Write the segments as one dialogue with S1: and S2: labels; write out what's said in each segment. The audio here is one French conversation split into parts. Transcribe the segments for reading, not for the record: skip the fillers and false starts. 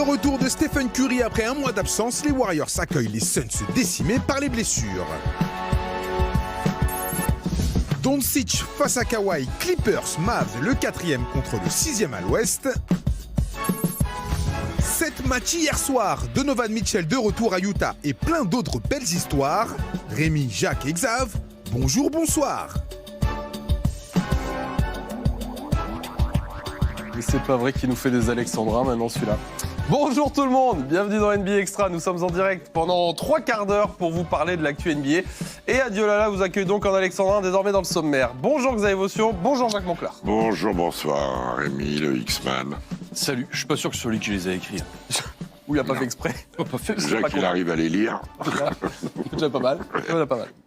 S1: retour de Stephen Curry après un mois d'absence, les Warriors accueillent les Suns décimés par les blessures. Doncic face à Kawhi, Clippers, Mavs, le 4e contre le 6e à l'ouest. 7 matchs hier soir, Donovan Mitchell de retour à Utah et plein d'autres belles histoires. Rémi, Jacques et Xav, bonjour, bonsoir.
S2: Mais c'est pas vrai qu'il nous fait des alexandrins maintenant celui-là. Bonjour tout le monde, bienvenue dans NBA Extra. Nous sommes en direct pendant 3 quarts d'heure pour vous parler de l'actu NBA. Et Adiolala vous accueille donc en alexandrin désormais dans le sommaire. Bonjour Xavier Votion, bonjour Jacques Monclar.
S3: Bonjour, bonsoir Rémi, le X-Man.
S4: Salut, je suis pas sûr que ce soit lui qui les a écrits.
S2: Ou il a pas fait exprès.
S3: Déjà qu'il arrive à les lire.
S2: C'est déjà pas mal.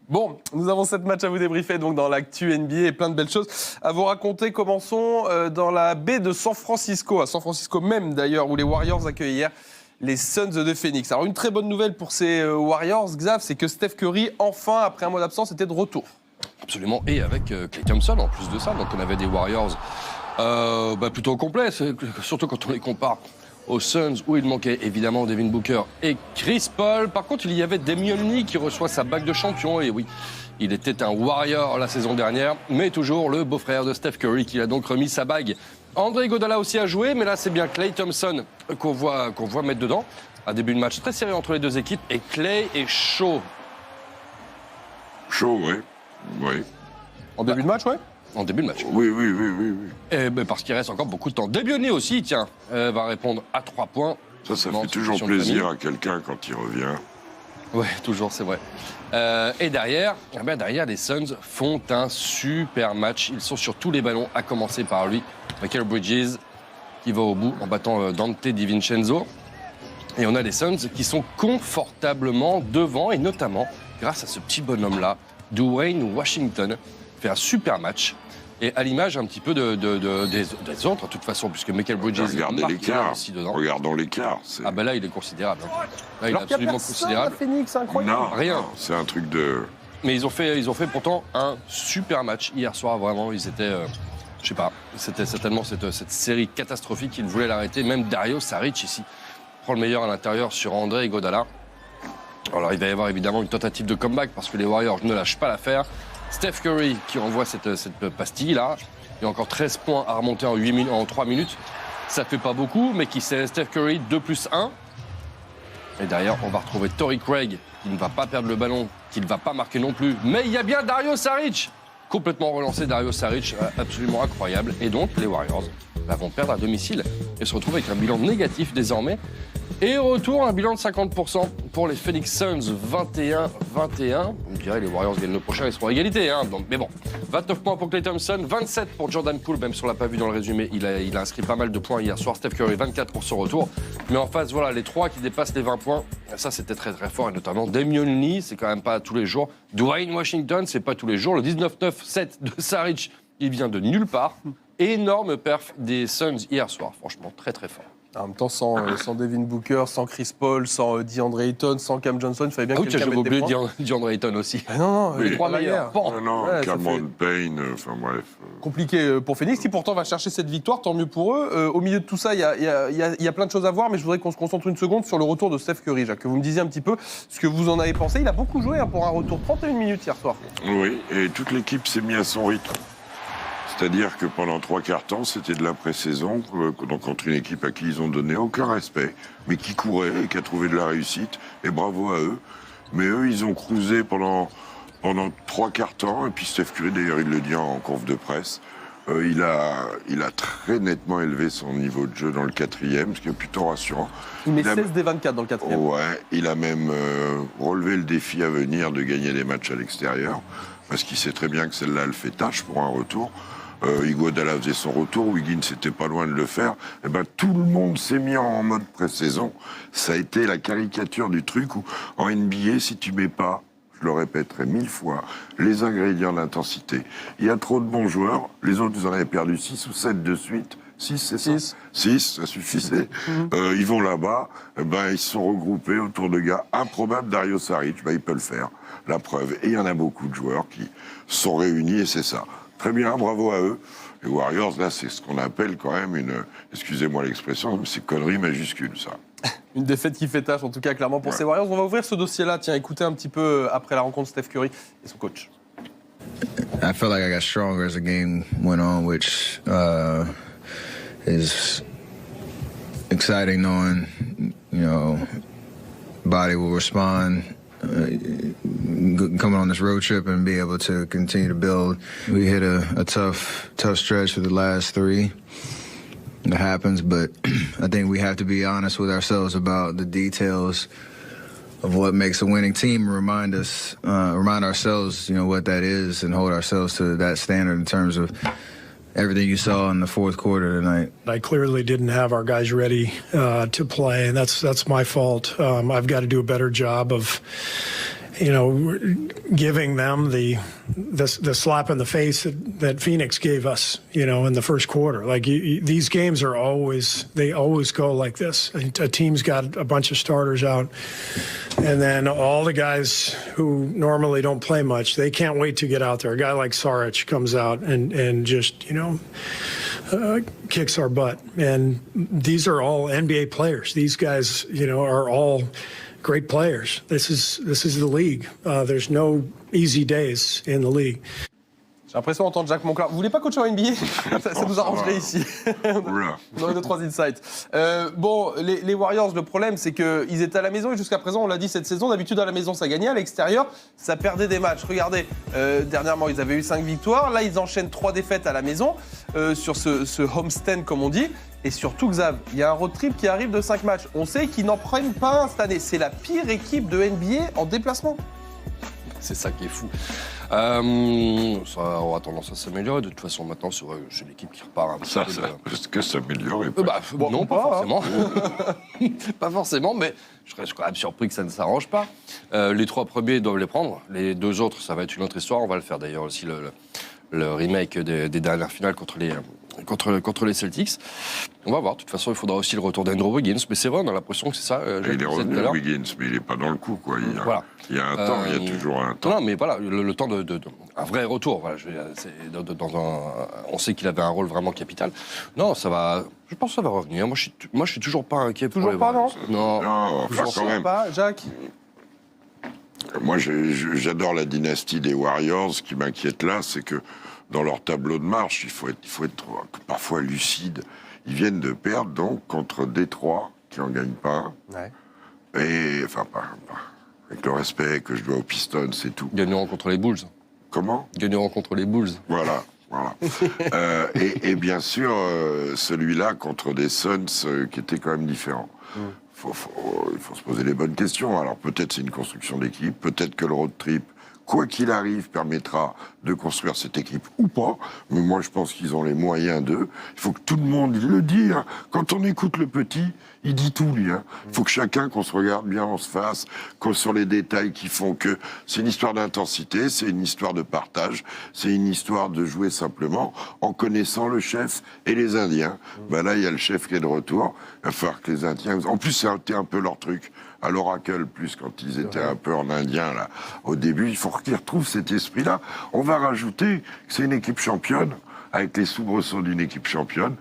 S2: Bon, nous avons 7 matchs à vous débriefer donc dans l'actu NBA et plein de belles choses à vous raconter. Commençons dans la baie de San Francisco, à San Francisco même d'ailleurs, où les Warriors accueillent hier les Suns de Phoenix. Alors une très bonne nouvelle pour ces Warriors, Xav, c'est que Steph Curry, enfin, après un mois d'absence, était de retour.
S4: Absolument, et avec Klay Thompson en plus de ça. Donc on avait des Warriors plutôt complets, surtout quand on les compare aux Suns, où il manquait évidemment Devin Booker et Chris Paul. Par contre, il y avait Damian Lee qui reçoit sa bague de champion. Et oui, il était un Warrior la saison dernière, mais toujours le beau-frère de Steph Curry qui a donc remis sa bague. André Iguodala aussi a joué, mais là c'est bien Klay Thompson qu'on voit mettre dedans. Un début de match très serré entre les deux équipes et Klay est chaud.
S3: Chaud, oui.
S2: En début de match, ouais.
S4: En début de match.
S3: Oui.
S4: Et parce qu'il reste encore beaucoup de temps. Damian Lee aussi, tiens, va répondre à 3 points.
S3: Ça fait toujours plaisir à quelqu'un quand il revient.
S4: Oui, toujours, c'est vrai. Et derrière, les Suns font un super match. Ils sont sur tous les ballons, à commencer par lui, Mikal Bridges, qui va au bout en battant Dante DiVincenzo. Et on a les Suns qui sont confortablement devant, et notamment grâce à ce petit bonhomme-là, Dwayne Washington, fait un super match. Et à l'image un petit peu des autres, de toute façon, puisque Mikal Bridges
S3: regardez l'écart.
S4: aussi dedans.
S3: Regardons l'écart.
S4: Ah ben là, il est considérable. Là, il est
S2: Alors qu'il y a
S4: absolument
S2: personne
S4: considérable.
S2: à Phoenix, incroyable.
S3: Non,
S4: Rien.
S3: non, c'est un truc de...
S4: Mais ils ont fait pourtant un super match hier soir. Vraiment, ils étaient, je sais pas, c'était certainement cette série catastrophique qu'ils voulaient l'arrêter. Même Dario Saric ici prend le meilleur à l'intérieur sur André Iguodala. Alors il va y avoir évidemment une tentative de comeback parce que les Warriors ne lâchent pas l'affaire. Steph Curry qui envoie cette pastille-là. Il y a encore 13 points à remonter en 3 minutes. Ça fait pas beaucoup, mais qui c'est Steph Curry 2+1. Et derrière, on va retrouver Torrey Craig qui ne va pas perdre le ballon, qui ne va pas marquer non plus. Mais il y a bien Dario Saric. Complètement relancé Dario Saric, absolument incroyable. Et donc, les Warriors vont perdre à domicile et se retrouvent avec un bilan négatif désormais. Et retour, un bilan de 50% pour les Phoenix Suns, 21-21. On dirait les Warriors gagnent le prochain, ils seront à égalité. Donc, mais bon, 29 points pour Klay Thompson, 27 pour Jordan Poole, même si on ne l'a pas vu dans le résumé. Il a inscrit pas mal de points hier soir. Steph Curry, 24 pour son retour. Mais en face, voilà, les 3 qui dépassent les 20 points. Ça, c'était très très fort. Et notamment Damian Lee, c'est quand même pas tous les jours. Dwayne Washington, c'est pas tous les jours. Le 19-9-7 de Saric, il vient de nulle part. Énorme perf des Suns hier soir. Franchement, très très fort.
S2: En même temps, sans Devin Booker, sans Chris Paul, sans DeAndre Ayton, sans Cam Johnson, il fallait bien que quelqu'un mette des points.
S4: J'ai oublié DeAndre Ayton aussi.
S2: Non,
S4: les 3 meilleurs.
S3: Non,
S2: Ouais,
S3: Cameron Payne, enfin bref.
S2: Compliqué pour Phoenix, qui pourtant va chercher cette victoire, tant mieux pour eux. Au milieu de tout ça, il y a plein de choses à voir, mais je voudrais qu'on se concentre une seconde sur le retour de Steph Curry, Jacques, que vous me disiez un petit peu ce que vous en avez pensé. Il a beaucoup joué pour un retour, 31 minutes hier soir.
S3: Oui, et toute l'équipe s'est mise à son rythme. C'est-à-dire que pendant 3 quarts temps, c'était de la pré-saison, donc contre une équipe à qui ils ont donné aucun respect, mais qui courait et qui a trouvé de la réussite, et bravo à eux. Mais eux, ils ont cruisé pendant 3 quarts temps, et puis Steph Curry, d'ailleurs, il le dit en conf de presse, il a très nettement élevé son niveau de jeu dans le 4e, ce qui est plutôt rassurant.
S2: Il met 16 des 24 dans le 4e.
S3: Ouais, il a même relevé le défi à venir de gagner des matchs à l'extérieur, parce qu'il sait très bien que celle-là, elle fait tâche pour un retour. Iguodala faisait son retour, Wiggins n'était pas loin de le faire. Et ben, tout le monde s'est mis en mode pré-saison. Ça a été la caricature du truc où, en NBA, si tu mets pas, je le répéterai 1000 fois, les ingrédients d'intensité, il y a trop de bons joueurs, les autres, vous en avez perdu 6 ou 7 de suite. 6, c'est ça 6, ça suffisait. Ils vont là-bas, ils se sont regroupés autour de gars improbables. Dario Saric, il peut le faire, la preuve. Et il y en a beaucoup de joueurs qui sont réunis, et c'est ça. Très bien, bravo à eux. Les Warriors, là, c'est ce qu'on appelle quand même excusez-moi l'expression, mais c'est connerie majuscule, ça.
S2: Une défaite qui fait tâche, en tout cas, clairement, pour ces Warriors. On va ouvrir ce dossier-là. Tiens, écoutez un petit peu après la rencontre Steph Curry et son coach.
S5: I felt like I got stronger as the game went on, which is exciting knowing, body will respond. Coming on this road trip and be able to continue to build. We hit a tough stretch for the last 3. It happens, but I think we have to be honest with ourselves about the details of what makes a winning team. Remind ourselves, what that is, and hold ourselves to that standard in terms of everything you saw in the fourth quarter tonight.
S6: I clearly didn't have our guys ready to play, and that's my fault. I've got to do a better job of, giving them the slap in the face that Phoenix gave us, in the first quarter. Like these games they always go like this. A team's got a bunch of starters out, and then all the guys who normally don't play much, they can't wait to get out there. A guy like Saric comes out and just, kicks our butt. And these are all NBA players. These guys, are all great players. This is the league. There's no easy days in the league.
S2: J'ai l'impression d'entendre Jacques Monclar. Vous voulez pas coacher en NBA? Ça nous arrangerait ici. On aurait 2-3 insights. Les Warriors, le problème, c'est qu'ils étaient à la maison et jusqu'à présent, on l'a dit cette saison, d'habitude à la maison, ça gagnait. À l'extérieur, ça perdait des matchs. Regardez, dernièrement, ils avaient eu 5 victoires. Là, ils enchaînent 3 défaites à la maison sur ce homestand, comme on dit. Et surtout, Xav, il y a un road trip qui arrive de 5 matchs. On sait qu'ils n'en prennent pas un cette année. C'est la pire équipe de NBA en déplacement.
S4: C'est ça qui est fou. Ça aura tendance à s'améliorer. De toute façon, maintenant, c'est l'équipe qui repart un petit peu.
S3: Est-ce que s'améliorer
S4: non, pas forcément. Pas forcément, mais je serais quand même surpris que ça ne s'arrange pas. Les 3 premiers doivent les prendre. Les 2 autres, ça va être une autre histoire. On va le faire d'ailleurs aussi, le remake des dernières finales contre les Celtics. On va voir. De toute façon, il faudra aussi le retour d'Andrew Wiggins. Mais c'est vrai, on a l'impression que c'est ça.
S3: Il est revenu, Wiggins, mais il n'est pas dans le coup, quoi. Il y a un temps, il y a toujours un temps.
S4: Non, mais voilà, le temps un vrai retour. Voilà, on sait qu'il avait un rôle vraiment capital. Non, ça va. Je pense que ça va revenir. Moi, je suis toujours pas inquiet.
S2: Toujours pas, non.
S3: Non, enfin, quand même.
S2: Pas, Jacques.
S3: Moi, j'adore la dynastie des Warriors. Ce qui m'inquiète là, c'est que dans leur tableau de marche, il faut être parfois lucide. Ils viennent de perdre donc contre Détroit, qui n'en gagne pas.
S2: Ouais.
S3: Et enfin, pas avec le respect que je dois aux Pistons, c'est tout.
S4: Gagneront contre les Bulls.
S3: Comment?
S4: Gagneront contre les Bulls.
S3: Voilà. et bien sûr, celui-là contre des Suns qui était quand même différent. Il faut se poser les bonnes questions. Alors peut-être c'est une construction d'équipe, peut-être que le road trip, quoi qu'il arrive, permettra de construire cette équipe ou pas. Mais moi, je pense qu'ils ont les moyens d'eux. Il faut que tout le monde le dise. Quand on écoute le petit, il dit tout, lui. Il faut que chacun, qu'on se regarde bien, on se fasse, sur les détails qui font que c'est une histoire d'intensité, c'est une histoire de partage, c'est une histoire de jouer simplement en connaissant le chef et les Indiens. Là, il y a le chef qui est de retour. Il va falloir que les Indiens... En plus, c'était un peu leur truc. À l'Oracle, plus quand ils étaient un peu en indien, là, au début, il faut qu'ils retrouvent cet esprit-là. On va rajouter que c'est une équipe championne, avec les soubresauts d'une équipe championne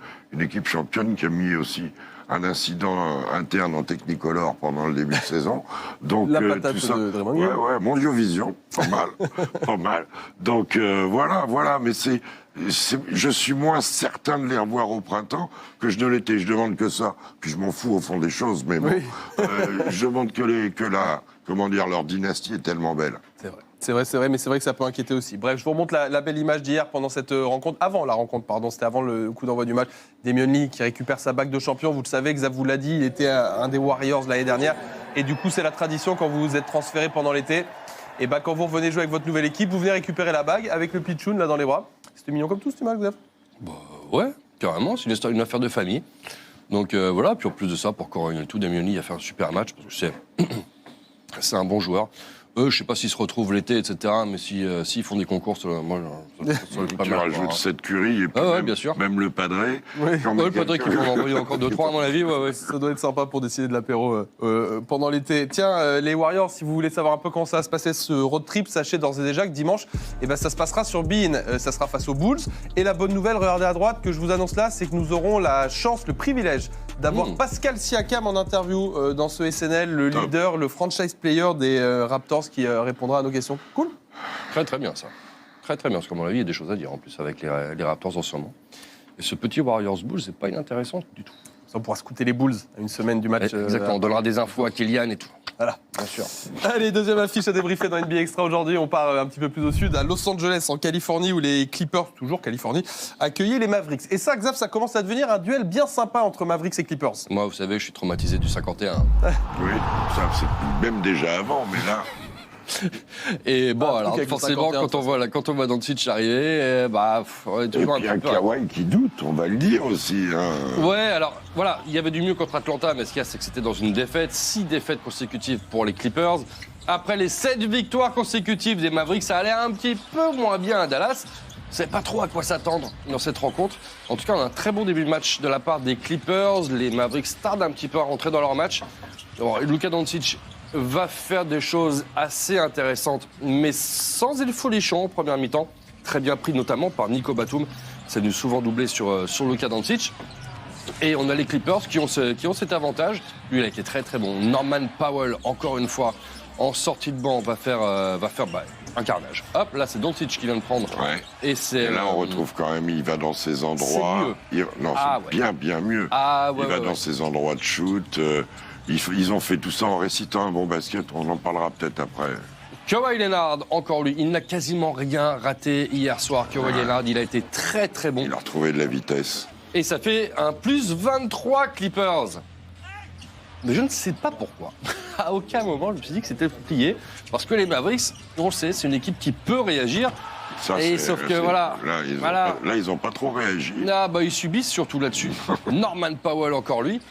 S3: qui a mis aussi un incident interne en Technicolor pendant le début de saison. Donc,
S2: la patate
S3: tout ça,
S2: de Draymond Green.
S3: Ouais, Mondiovision, pas mal, pas mal. Donc, voilà, mais je suis moins certain de les revoir au printemps que je ne l'étais. Je demande que ça. Puis je m'en fous au fond des choses, mais bon, je demande leur dynastie est tellement belle.
S2: C'est vrai, mais c'est vrai que ça peut inquiéter aussi. Bref, je vous remonte la belle image d'hier pendant cette rencontre, c'était avant le coup d'envoi du match. Damian Lee qui récupère sa bague de champion, vous le savez, Xav vous l'a dit, il était un des Warriors l'année dernière. Et du coup, c'est la tradition quand vous vous êtes transféré pendant l'été. Et quand vous revenez jouer avec votre nouvelle équipe, vous venez récupérer la bague avec le pitchoun là dans les bras. C'était mignon comme tout, c'était mal, Xav?
S4: Ouais, carrément, c'est une affaire de famille. Donc voilà, puis en plus de ça, pour Corian et tout, Damian Lee a fait un super match, parce que c'est un bon joueur. Eux, je sais pas s'ils se retrouvent l'été, etc. Mais s'ils font des concours, moi, ça va être pas
S3: Tu
S4: mal.
S3: rajoutes cette curie et puis
S4: Ah ouais,
S3: même,
S4: bien sûr.
S3: même le padré.
S2: Oui.
S4: Le Padre qui vont en envoyer encore 2-3 à mon avis, ouais.
S2: Ça doit être sympa pour décider de l'apéro pendant l'été. Tiens, les Warriors, si vous voulez savoir un peu comment ça va se passer ce road trip, sachez d'ores et déjà que dimanche, ça se passera sur Bein. Ça sera face aux Bulls. Et la bonne nouvelle, regardez à droite, que je vous annonce là, c'est que nous aurons la chance, le privilège d'avoir Pascal Siakam en interview dans ce SNL, le leader, le franchise player des Raptors qui répondra à nos questions. Cool.
S4: Très bien ça. Très bien, parce qu'à mon avis, il y a des choses à dire en plus avec les Raptors en ce moment. Et ce petit Warriors Bulls, c'est pas inintéressant du tout.
S2: Ça, on pourra scouter les Bulls à une semaine du match.
S4: Exactement, on donnera des infos à Kylian et tout.
S2: Voilà.
S4: Bien sûr.
S2: Allez, deuxième affiche à débriefer dans NBA Extra aujourd'hui. On part un petit peu plus au sud, à Los Angeles, en Californie, où les Clippers, toujours Californie, accueillaient les Mavericks. Et ça, Xav, ça commence à devenir un duel bien sympa entre Mavericks et Clippers.
S4: Moi, vous savez, je suis traumatisé du 51.
S3: Oui, ça, c'est même déjà avant, mais là...
S4: Et bon,
S2: Ah,
S4: alors
S2: avec le
S4: forcément,
S2: 51,
S4: quand on voit Doncic arriver, on est
S3: Et
S4: toujours
S3: puis
S4: un
S3: un
S4: peu peur.
S3: Kawhi qui doute, on va le dire aussi. Hein.
S4: Ouais, alors voilà, il y avait du mieux contre Atlanta, mais ce qu'il y a, c'est que c'était dans une défaite, 6 défaites consécutives pour les Clippers. Après les 7 victoires consécutives des Mavericks, ça allait un petit peu moins bien à Dallas. On ne savait pas trop à quoi s'attendre dans cette rencontre. En tout cas, on a un très bon début de match de la part des Clippers. Les Mavericks tardent un petit peu à rentrer dans leur match. Alors, Luka Doncic va faire des choses assez intéressantes, mais sans être folichon en première mi-temps. Très bien pris notamment par Nico Batum. C'est venu souvent doubler sur Luka Doncic. Et on a les Clippers qui ont cet avantage. Lui, il a été très très bon. Norman Powell, encore une fois, en sortie de banc, va faire un carnage. Hop, là, c'est Doncic qui vient de prendre.
S3: Ouais.
S4: Et
S3: là, on retrouve quand même, il va dans ses endroits.
S4: C'est mieux.
S3: C'est bien mieux.
S4: Ah, ouais,
S3: il va dans ses endroits de shoot. Ils ont fait tout ça en récitant un bon basket. On en parlera peut-être après.
S4: Kawhi Leonard, encore lui, il n'a quasiment rien raté hier soir. Kawhi Leonard, il a été très très bon.
S3: Il a retrouvé de la vitesse.
S4: Et ça fait un plus 23 Clippers. Mais je ne sais pas pourquoi. À aucun moment, je me suis dit que c'était plié. Parce que les Mavericks, on le sait, c'est une équipe qui peut réagir.
S3: Ça,
S4: Et sauf que voilà.
S3: Là, ils n'ont pas trop réagi.
S4: Ah, ils subissent surtout là-dessus. Norman Powell, encore lui.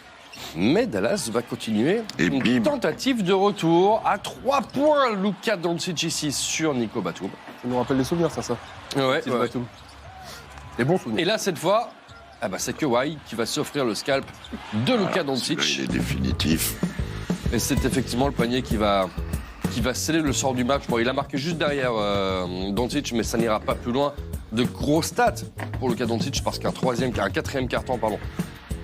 S4: Mais Dallas va continuer une tentative de retour à 3 points. Luka Doncic ici sur Nico Batum.
S2: Ça nous rappelle des souvenirs, ça.
S4: Ouais.
S2: Batum. Des bons souvenirs.
S4: Et là, cette fois, c'est Kawhi qui va s'offrir le scalp de Luka Doncic.
S3: Il est définitif.
S4: Et c'est effectivement le panier qui va sceller le sort du match. Bon, il a marqué juste derrière Doncic, mais ça n'ira pas plus loin. De gros stats pour Luka Doncic parce qu'un quatrième carton,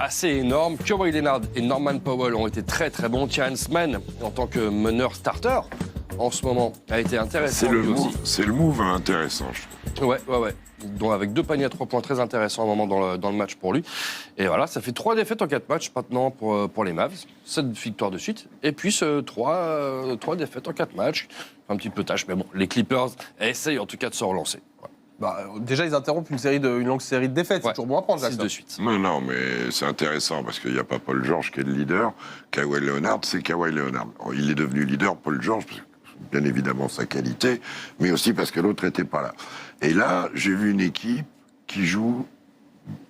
S4: assez énorme. Kawhi Leonard et Norman Powell ont été très très bons. Terrence Mann, en tant que meneur starter, en ce moment, a été intéressant.
S3: C'est le move intéressant, je trouve.
S4: Ouais. Donc avec 2 paniers à 3 points très intéressants à un moment dans le match pour lui. Et voilà, ça fait 3 défaites en 4 matchs maintenant pour les Mavs. 7 victoires de suite. Et puis 3 défaites en 4 matchs. Un petit peu tâche, mais bon, les Clippers essayent en tout cas de se relancer.
S2: Déjà, ils interrompent une longue série de défaites. C'est toujours bon à prendre,
S4: 6 de suite.
S3: Non, mais c'est intéressant parce qu'il n'y a pas Paul George qui est le leader. Kawhi Leonard, c'est Kawhi Leonard. Il est devenu leader, Paul George, parce que bien évidemment sa qualité, mais aussi parce que l'autre n'était pas là. Et là, j'ai vu une équipe qui joue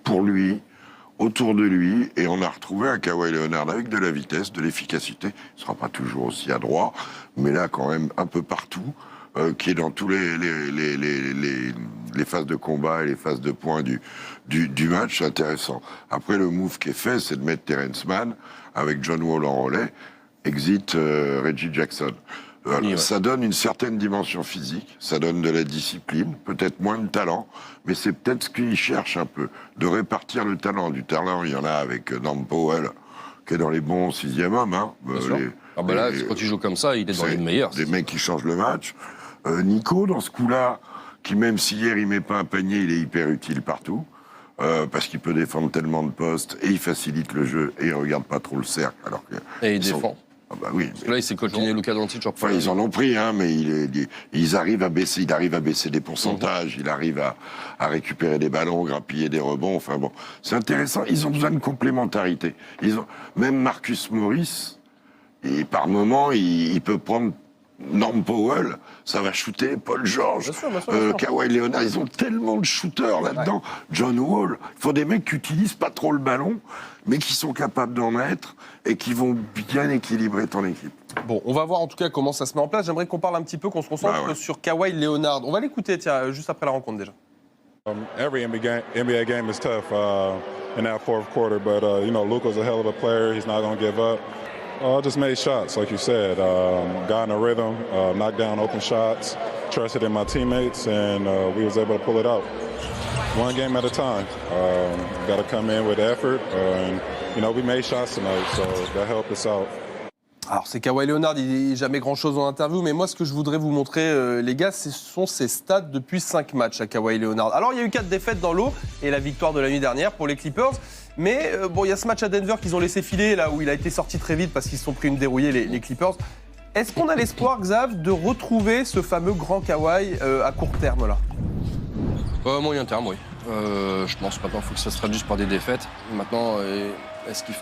S3: pour lui, autour de lui, et on a retrouvé un Kawhi Leonard avec de la vitesse, de l'efficacité. Il ne sera pas toujours aussi adroit, mais là, quand même, un peu partout, qui est dans tous les phases de combat et les phases de points du match. C'est intéressant. Après, le move qui est fait, c'est de mettre Terrence Mann avec John Wall en relais, exit Reggie Jackson. Ça donne une certaine dimension physique, ça donne de la discipline, peut-être moins de talent, mais c'est peut-être ce qu'ils cherchent un peu, de répartir le talent. Du talent, il y en a avec Norm Powell, qui est dans les bons 6e hommes. Hein.
S4: Là, quand il joue comme ça, il est dans les meilleurs.
S3: Des mecs qui changent le match. Nico, dans ce coup-là, qui même si hier il met pas un panier, il est hyper utile partout. Parce qu'il peut défendre tellement de postes, et il facilite le jeu, et il regarde pas trop le cercle.
S4: Et il défend.
S3: Oui.
S4: Parce que là, il s'est continué Luka Doncic.
S3: Enfin, ils en ont pris, hein, mais il arrive à baisser des pourcentages, il arrive à récupérer des ballons, grappiller des rebonds. Enfin bon, c'est intéressant. Ils ont besoin de complémentarité. Même Marcus Morris, et par moment, il peut prendre Norm Powell, ça va shooter, Paul George,
S2: bien sûr.
S3: Kawhi Leonard, ils ont tellement de shooters là-dedans. John Wall, il faut des mecs qui utilisent pas trop le ballon, mais qui sont capables d'en mettre et qui vont bien équilibrer ton équipe.
S2: Bon, on va voir en tout cas comment ça se met en place. J'aimerais qu'on parle un petit peu, qu'on se concentre sur Kawhi Leonard. On va l'écouter, tiens, juste après la rencontre déjà.
S7: Every NBA game is tough in that fourth quarter, but Luka's a hell of a player. He's not going to give up. I just made shots, like you said. Got in a rhythm, knocked down open shots, trusted in my teammates, and we was able to pull it out. One game at a time. Got to come in with effort, and we made shots tonight, so that helped us out.
S2: Alors c'est Kawhi Leonard, il dit jamais grand-chose en interview, mais moi ce que je voudrais vous montrer, les gars, ce sont ses stats depuis 5 matchs à Kawhi Leonard. Alors il y a eu 4 défaites dans l'eau et la victoire de la nuit dernière pour les Clippers, mais il y a ce match à Denver qu'ils ont laissé filer, là où il a été sorti très vite parce qu'ils se sont pris une dérouillée, les Clippers. Est-ce qu'on a l'espoir, Xav, de retrouver ce fameux grand Kawhi à court terme là ?
S4: Moyen terme, oui. Je pense maintenant, il faut que ça se traduise par des défaites. Maintenant, est-ce qu'il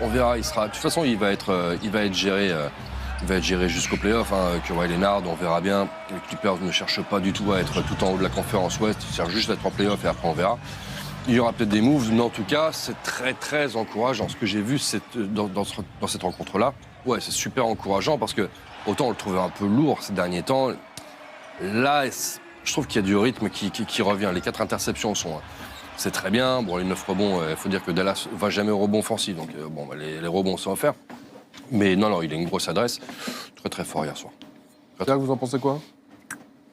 S4: on verra, il sera. De toute façon, il va être géré jusqu'au play-off. Kawhi Leonard, on verra bien. Les Clippers ne cherchent pas du tout à être tout en haut de la conférence Ouest. Ils cherchent juste à être en play-off et après on verra. Il y aura peut-être des moves, mais en tout cas, c'est très très encourageant. Ce que j'ai vu dans cette rencontre-là, ouais, c'est super encourageant parce que autant on le trouvait un peu lourd ces derniers temps. Là, je trouve qu'il y a du rythme qui revient. Les 4 interceptions c'est très bien. Bon, les 9 rebonds, il faut dire que Dallas ne va jamais au rebond offensif, donc les rebonds sont offerts. Mais non, il a une grosse adresse. Très très fort hier soir.
S2: Là, vous en pensez quoi ?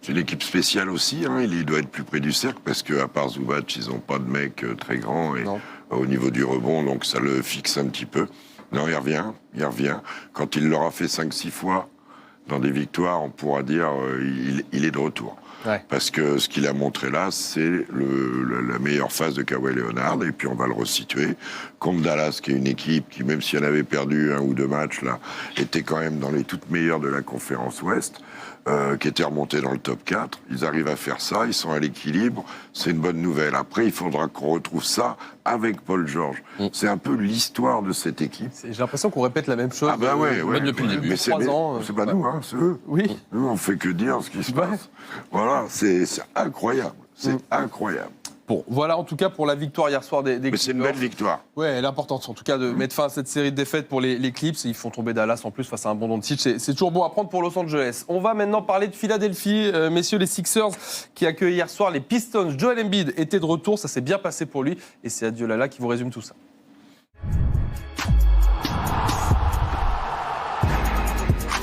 S3: C'est l'équipe spéciale aussi, il doit être plus près du cercle parce qu'à part Zubac, ils n'ont pas de mec très grand et au niveau du rebond, donc ça le fixe un petit peu. Non, il revient. Quand il l'aura fait 5-6 fois dans des victoires, on pourra dire il est de retour. Ouais. Parce que ce qu'il a montré là, c'est la meilleure phase de Kawhi Leonard, et puis on va le resituer contre Dallas, qui est une équipe qui, même si elle avait perdu 1 ou 2 matchs, là, était quand même dans les toutes meilleures de la conférence Ouest, qui était remontée dans le top 4. Ils arrivent à faire ça, ils sont à l'équilibre, c'est une bonne nouvelle. Après, il faudra qu'on retrouve ça avec Paul George. C'est un peu l'histoire de cette équipe.
S2: J'ai l'impression qu'on répète la même chose
S4: depuis le début.
S3: Mais c'est
S2: 3 ans.
S3: C'est pas nous, c'est eux.
S2: Oui.
S3: Nous, on fait que dire ce qui se passe. Voilà, c'est incroyable. C'est incroyable.
S2: Bon, voilà en tout cas pour la victoire hier soir des Clippers.
S3: Mais c'est une belle victoire.
S2: Ouais, elle est importante en tout cas de mettre fin à cette série de défaites pour les Clips. Ils font tomber Dallas en plus face à un bon Doncic. C'est toujours bon à prendre pour Los Angeles. On va maintenant parler de Philadelphie. Messieurs les Sixers qui accueillent hier soir les Pistons. Joel Embiid était de retour, ça s'est bien passé pour lui. Et c'est Adieu Lala qui vous résume tout ça.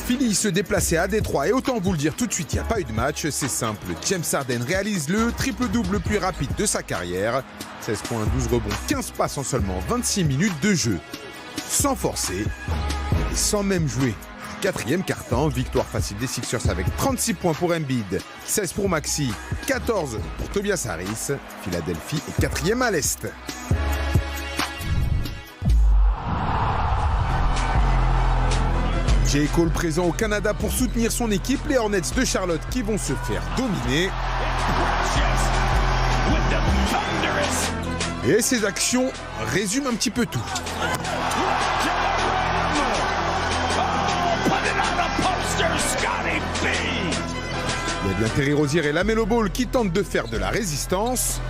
S1: Philly se déplaçait à Détroit et autant vous le dire tout de suite, il n'y a pas eu de match, c'est simple. James Harden réalise le triple-double le plus rapide de sa carrière. 16 points, 12 rebonds, 15 passes en seulement 26 minutes de jeu. Sans forcer et sans même jouer. 4e quart-temps, victoire facile des Sixers avec 36 points pour Embiid, 16 pour Maxey, 14 pour Tobias Harris. Philadelphie est 4e à l'Est. J. Cole présent au Canada pour soutenir son équipe, les Hornets de Charlotte qui vont se faire dominer. Et ces actions résument un petit peu tout. Il y a bien Terry Rozier et LaMelo Ball qui tentent de faire de la résistance.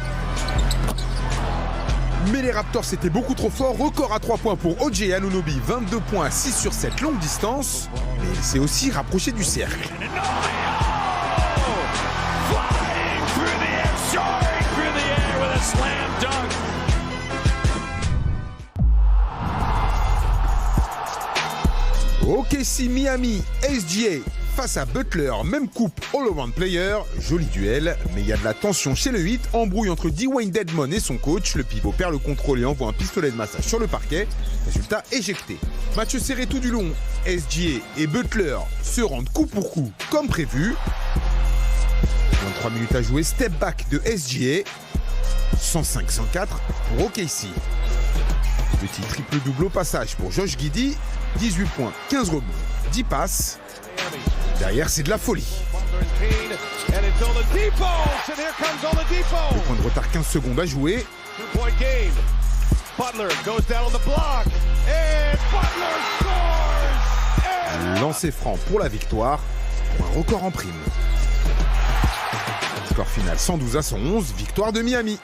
S1: Mais les Raptors c'était beaucoup trop fort. Record à 3 points pour OJ Anunoby, 22 points à 6 sur cette longue distance. Mais il s'est aussi rapproché du cercle. OKC Miami, SGA face à Butler, même coupe all-around player, joli duel, mais il y a de la tension chez le 8, embrouille entre Dwayne Dedmon et son coach, le pivot perd le contrôle et envoie un pistolet de massage sur le parquet, résultat éjecté. Match serré tout du long, SGA et Butler se rendent coup pour coup comme prévu. 23 minutes à jouer, step back de SGA, 105-104 pour OKC. Petit triple-double au passage pour Josh Giddey, 18 points, 15 rebonds, 10 passes. Derrière, c'est de la folie. Le point de retard, 15 secondes à jouer. Lancer franc pour la victoire. pour un record en prime. Score final 112-111, victoire de Miami.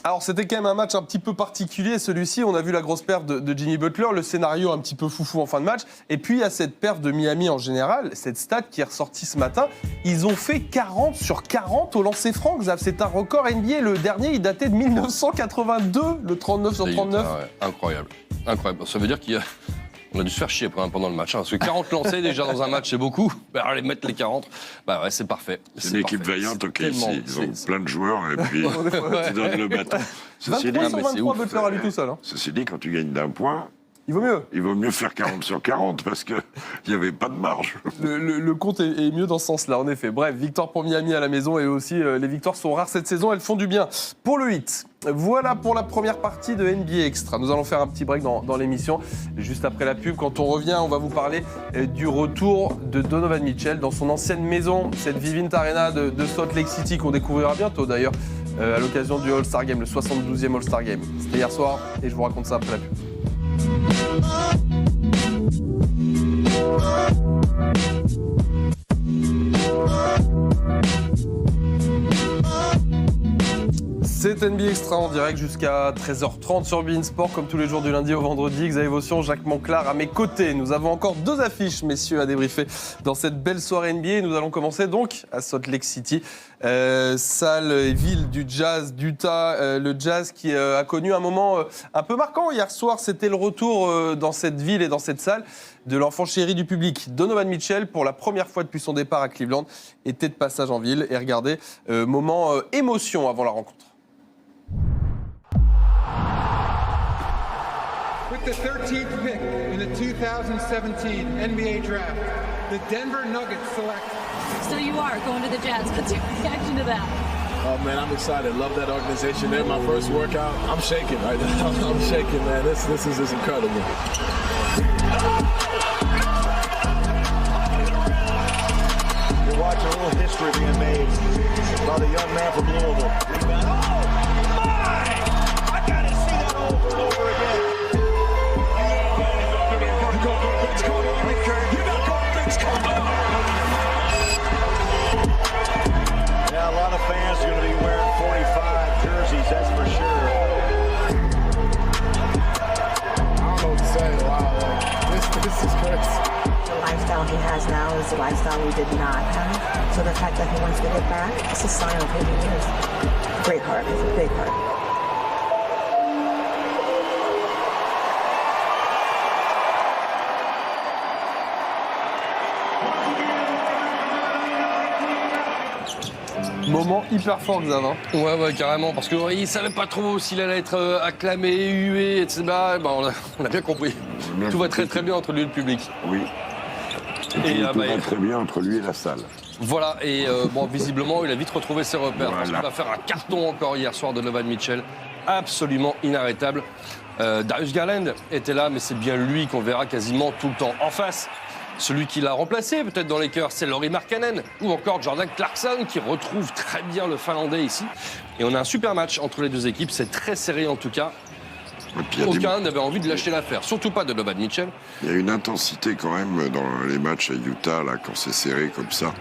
S2: Alors, c'était quand même un match un petit peu particulier, celui-ci. On a vu la grosse perf de Jimmy Butler, le scénario un petit peu foufou en fin de match. Et puis, il y a cette perf de Miami en général, cette stat qui est ressortie ce matin. Ils ont fait 40 sur 40 au lancer franc. C'est un record NBA. Le dernier, il datait de 1982, le 39 sur 39.
S4: Ouais, incroyable. Incroyable. Ça veut dire qu'on a dû se faire chier pendant le match. Parce que 40 lancés déjà dans un match, c'est beaucoup. Aller mettre les 40, c'est parfait.
S3: C'est une équipe vaillante, ok. Ils ont plein de joueurs et puis tu donnes le bâton.
S2: 23 sur 23, Butler à lui tout seul.
S3: Ceci dit, quand tu gagnes d'un point,
S2: il vaut mieux
S3: faire 40 sur 40 parce qu'il n'y avait pas de marge.
S2: Le compte est mieux dans ce sens-là, en effet. Bref, victoire pour Miami à la maison et aussi les victoires sont rares cette saison, elles font du bien. Pour le 8, voilà pour la première partie de NBA Extra. Nous allons faire un petit break dans l'émission. Juste après la pub, quand on revient, on va vous parler du retour de Donovan Mitchell dans son ancienne maison, cette Vivint Arena de Salt Lake City qu'on découvrira bientôt d'ailleurs à l'occasion du All-Star Game, le 72e All-Star Game. C'était hier soir et je vous raconte ça après la pub. C'est NBA Extra en direct jusqu'à 13h30 sur beIN Sport, comme tous les jours du lundi au vendredi. Xavier Vaution, Jacques Monclar à mes côtés. Nous avons encore 2 affiches, messieurs, à débriefer dans cette belle soirée NBA. Nous allons commencer donc à Salt Lake City, salle et ville du Jazz d'Utah. Le Jazz qui a connu un moment un peu marquant hier soir. C'était le retour dans cette ville et dans cette salle de l'enfant chéri du public. Donovan Mitchell, pour la première fois depuis son départ à Cleveland, était de passage en ville. Et regardez, moment émotion avant la rencontre.
S8: With the 13th pick in the 2017 NBA draft, the Denver Nuggets select.
S9: So you are going to the Jazz. What's your reaction to that?
S10: Oh man, I'm excited. Love that organization. They're my first workout. I'm shaking right now. I'm shaking, man. This is just incredible.
S11: You're watching a little history being made by the young man from Louisville. Yeah, a lot of fans are going to be wearing 45 jerseys, that's for sure.
S10: I don't know what to say. Wow, this is crazy.
S12: The lifestyle he has now is the lifestyle we did not have. So the fact that he wants to get back, it's a sign of who he is. Great heart, it's a big heart.
S2: Moment hyper fort, Xav.
S4: Ouais, carrément, parce qu'il ne savait pas trop s'il allait être acclamé, hué, etc. On a bien compris. Tout va très bien entre lui et le public.
S3: Oui. Et tout va très bien entre lui et la salle.
S4: Voilà, et visiblement, il a vite retrouvé ses repères. Voilà. Parce qu'il va faire un carton encore hier soir de Donovan Mitchell. Absolument inarrêtable. Darius Garland était là, mais c'est bien lui qu'on verra quasiment tout le temps. En face, celui qui l'a remplacé, peut-être dans les cœurs, c'est Lauri Markkanen ou encore Jordan Clarkson qui retrouve très bien le Finlandais ici. Et on a un super match entre les deux équipes, c'est très serré en tout cas. Aucun n'avait envie de lâcher l'affaire, surtout pas de Donovan Mitchell.
S3: Il y a une intensité quand même dans les matchs à Utah, là, quand c'est serré comme ça,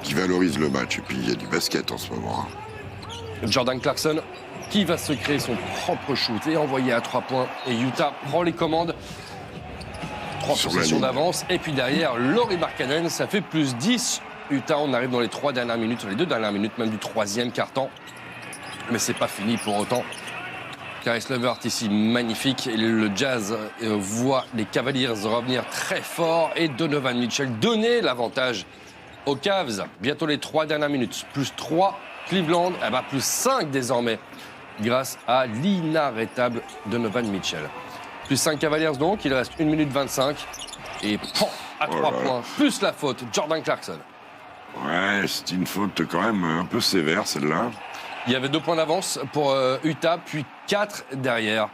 S3: qui valorise le match. Et puis il y a du basket en ce moment.
S4: Jordan Clarkson qui va se créer son propre shoot et envoyer à 3 points. Et Utah prend les commandes. 3 possessions d'avance. Et puis derrière, Lauri Markkanen, ça fait plus 10. Utah, on arrive dans les 3 dernières minutes, les 2 dernières minutes, même du 3e quart-temps. Mais c'est pas fini pour autant. Caris LeVert ici, magnifique. Et le Jazz voit les Cavaliers revenir très fort. Et Donovan Mitchell donner l'avantage aux Cavs. Bientôt les 3 dernières minutes. Plus 3, Cleveland, plus 5 désormais. Grâce à l'inarrêtable Donovan Mitchell. Plus 5 Cavaliers donc, il reste 1 minute 25. Et à 3 points, plus la faute, Jordan Clarkson.
S3: Ouais, c'est une faute quand même un peu sévère celle-là.
S4: Il y avait 2 points d'avance pour Utah, puis 4 derrière.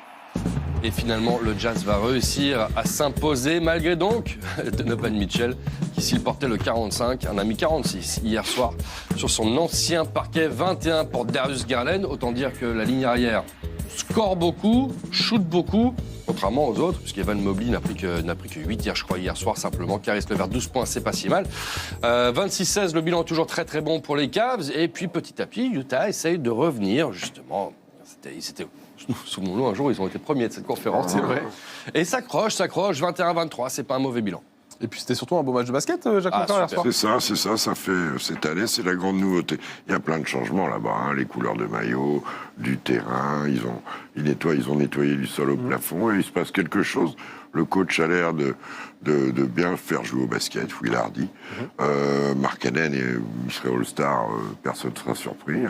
S4: Et finalement, le Jazz va réussir à s'imposer, malgré donc Donovan Mitchell, qui s'il portait le 45, en a mis 46 hier soir sur son ancien parquet. 21 pour Darius Garland. Autant dire que la ligne arrière score beaucoup, shoot beaucoup, contrairement aux autres, puisqu'Evan Mobley n'a pris que 8 tirs, je crois, hier soir, simplement. Caris Levert, 12 points, c'est pas si mal. 26-16, le bilan est toujours très très bon pour les Cavs. Et puis petit à petit, Utah essaye de revenir, justement. Souvenons-nous, un jour, ils ont été premiers de cette conférence, c'est vrai. Et s'accroche, 21-23, c'est pas un mauvais bilan.
S2: Et puis c'était surtout un beau match de basket, Jacques Martin, hier soir.
S3: C'est ça, ça fait cette année, c'est la grande nouveauté. Il y a plein de changements là-bas, hein, les couleurs de maillot, du terrain, ils ont nettoyé du sol au plafond et il se passe quelque chose. Le coach a l'air de bien faire jouer au basket, Will Hardy. Markkanen, il serait All-Star, personne ne sera surpris.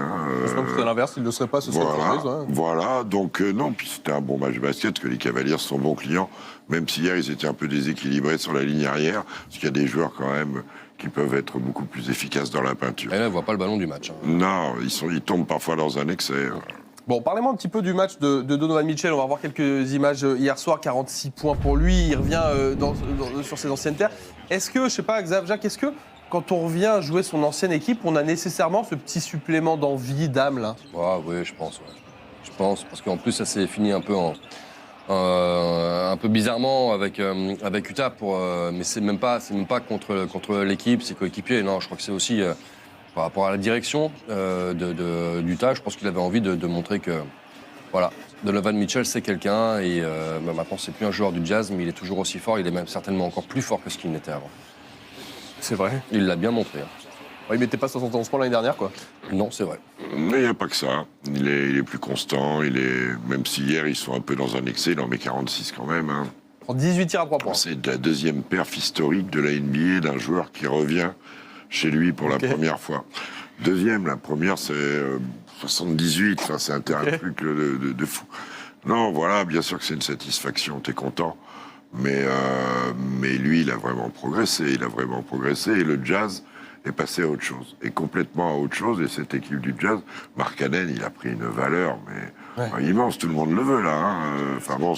S2: C'est l'inverse, il ne le serait pas, ce serait surprise. Ouais.
S3: Voilà, donc non, puis c'était un bon match de basket, parce que les Cavaliers sont bons clients, même si hier ils étaient un peu déséquilibrés sur la ligne arrière, parce qu'il y a des joueurs quand même qui peuvent être beaucoup plus efficaces dans la peinture.
S4: Et là, on ne voit pas le ballon du match.
S3: Non, ils tombent parfois dans un excès.
S2: Bon, parlez-moi un petit peu du match de Donovan Mitchell. On va revoir quelques images hier soir. 46 points pour lui. Il revient sur ses anciennes terres. Est-ce que, je sais pas, Jacques, est-ce que quand on revient jouer son ancienne équipe, on a nécessairement ce petit supplément d'envie, d'âme là ?
S4: Oui, je pense. Ouais. Je pense, parce qu'en plus, ça s'est fini un peu un peu bizarrement avec Utah. Mais c'est même pas contre l'équipe, ses coéquipiers. Non, je crois que c'est aussi... par rapport à la direction d'Utah, je pense qu'il avait envie de montrer que, voilà, Donovan Mitchell, c'est quelqu'un, et maintenant, c'est plus un joueur du Jazz, mais il est toujours aussi fort, il est même certainement encore plus fort que ce qu'il n'était avant.
S2: C'est vrai.
S4: Il l'a bien montré.
S2: Il mettait pas 71 points l'année dernière, quoi.
S4: Non, c'est vrai.
S3: Mais il n'y a pas que ça. Il est plus constant, même si hier, ils sont un peu dans un excès, il en met 46 quand même. Hein.
S2: En 18 tirs à 3 points.
S3: C'est la deuxième perf historique de la NBA d'un joueur qui revient chez lui pour la première fois. Deuxième, la première, c'est 78. Enfin, c'est un truc de fou. Non, voilà, bien sûr que c'est une satisfaction, t'es content. Mais lui, il a vraiment progressé. Et le Jazz est passé à autre chose. Et complètement à autre chose. Et cette équipe du Jazz, Markkanen, il a pris une valeur, immense. Tout le monde le veut, là. Hein. Enfin bon,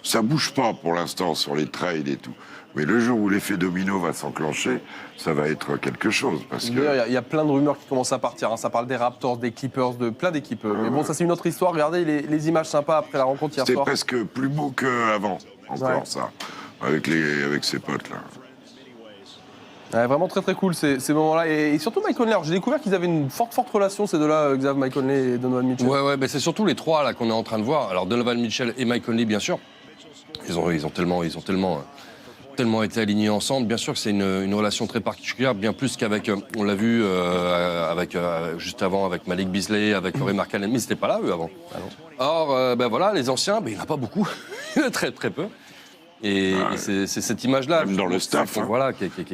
S3: ça bouge pas pour l'instant sur les trades et tout. Mais le jour où l'effet domino va s'enclencher, ça va être quelque chose.
S2: D'ailleurs, il y a plein de rumeurs qui commencent à partir. Hein. Ça parle des Raptors, des Clippers, de plein d'équipes. Mais bon, ça c'est une autre histoire. Regardez les images sympas après la rencontre hier soir.
S3: C'était presque plus beau qu'avant, encore ça, avec ses potes là.
S2: Ouais, vraiment très très cool ces moments-là. Et surtout Mike Conley. J'ai découvert qu'ils avaient une forte relation, ces deux-là, Xav, Mike Conley et Donovan Mitchell.
S4: Ouais, mais c'est surtout les trois là qu'on est en train de voir. Alors Donovan Mitchell et Mike Conley, bien sûr. Ils ont tellement été alignés ensemble. Bien sûr que c'est une relation très particulière, bien plus qu'avec, on l'a vu juste avant avec Malik Beasley, avec Lauri Markkanen, mais c'était pas là eux avant. Or, voilà, les anciens, il n'y en a pas beaucoup, il y en a très très peu. Et c'est cette image-là.
S3: Même dans le staff.
S4: Voilà,